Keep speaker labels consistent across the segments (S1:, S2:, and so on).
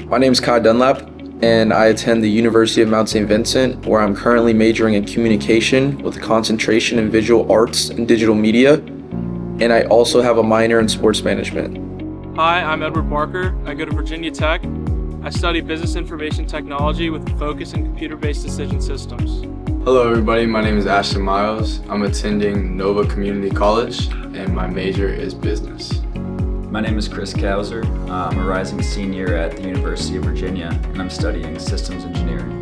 S1: My name is Dunlap, and I attend the University of Mount St. Vincent, where I'm currently majoring in communication with a concentration in visual arts and digital media, and I also have a minor in sports management.
S2: Hi, I'm Edward Barker. I go to Virginia Tech. I study business information technology with a focus in computer-based decision systems.
S3: Hello everybody, my name is Ashton MIOS. I'm attending Nova Community College and my major is business.
S4: My name is Couser. I'm a rising senior at the University of Virginia and I'm studying systems engineering.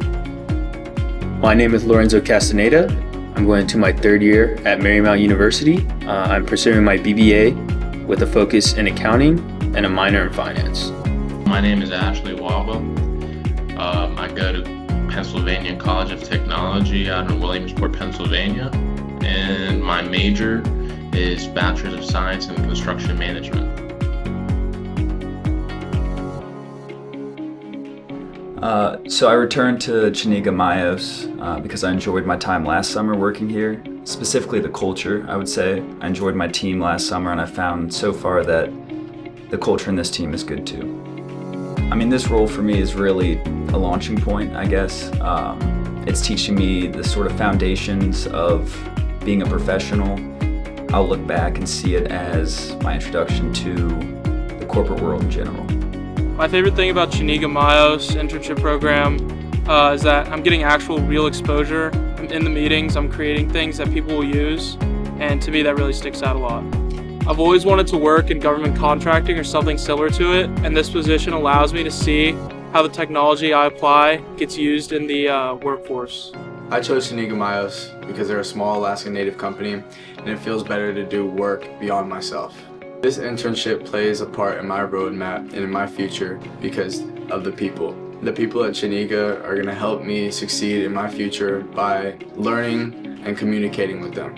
S5: My name is Lorenzo Castaneda. I'm going to my third year at Marymount University. I'm pursuing my BBA with a focus in accounting and a minor in finance.
S6: My name is Wahba. I go to Pennsylvania College of Technology out in Williamsport, Pennsylvania, and my major is Bachelor's of Science in Construction Management.
S4: So I returned to Chenega MIOS because I enjoyed my time last summer working here, specifically the culture, I would say. I enjoyed my team last summer and I found so far that the culture in this team is good too. I mean, this role for me is really a launching point, I guess. It's teaching me the sort of foundations of being a professional. I'll look back and see it as my introduction to the corporate world in general.
S2: My favorite thing about Chenega MIOS internship program is that I'm getting actual real exposure. I'm in the meetings, I'm creating things that people will use, and to me that really sticks out a lot. I've always wanted to work in government contracting or something similar to it, and this position allows me to see how the technology I apply gets used in the workforce.
S3: I chose Chenega MIOS because they're a small Alaska Native company and it feels better to do work beyond myself. This internship plays a part in my roadmap and in my future because of the people. The people at Chenega are going to help me succeed in my future by learning and communicating with them.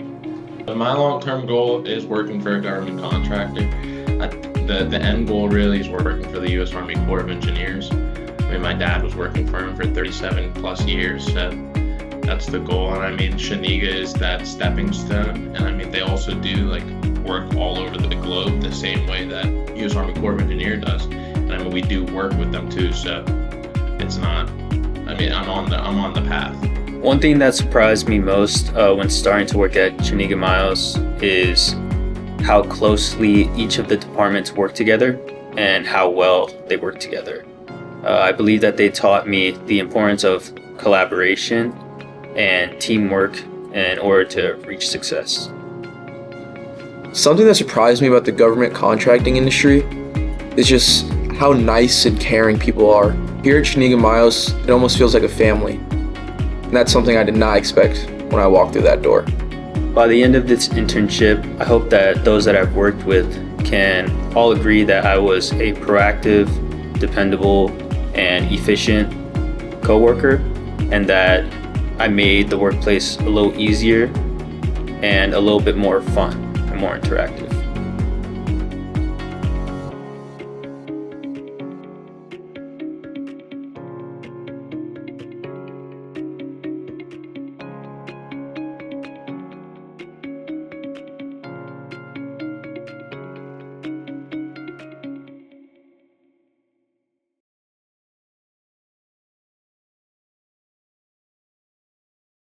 S6: My long-term goal is working for a government contractor. The end goal really is working for the U.S. Army Corps of Engineers. I mean, my dad was working for him for 37 plus years, so that's the goal. And I mean, Chenega is that stepping stone. And I mean, they also do work all over the globe the same way that U.S. Army Corps of Engineers does. And I mean, we do work with them too, so it's not, I mean, I'm on the path.
S5: One thing that surprised me most when starting to work at Chenega MIOS is how closely each of the departments work together and how well they work together. I believe that they taught me the importance of collaboration and teamwork in order to reach success.
S1: Something that surprised me about the government contracting industry is just how nice and caring people are. Here at Chenega MIOS, it almost feels like a family. And that's something I did not expect when I walked through that door.
S5: By the end of this internship, I hope that those that I've worked with can all agree that I was a proactive, dependable, and efficient coworker, and that I made the workplace a little easier and a little bit more fun and more interactive.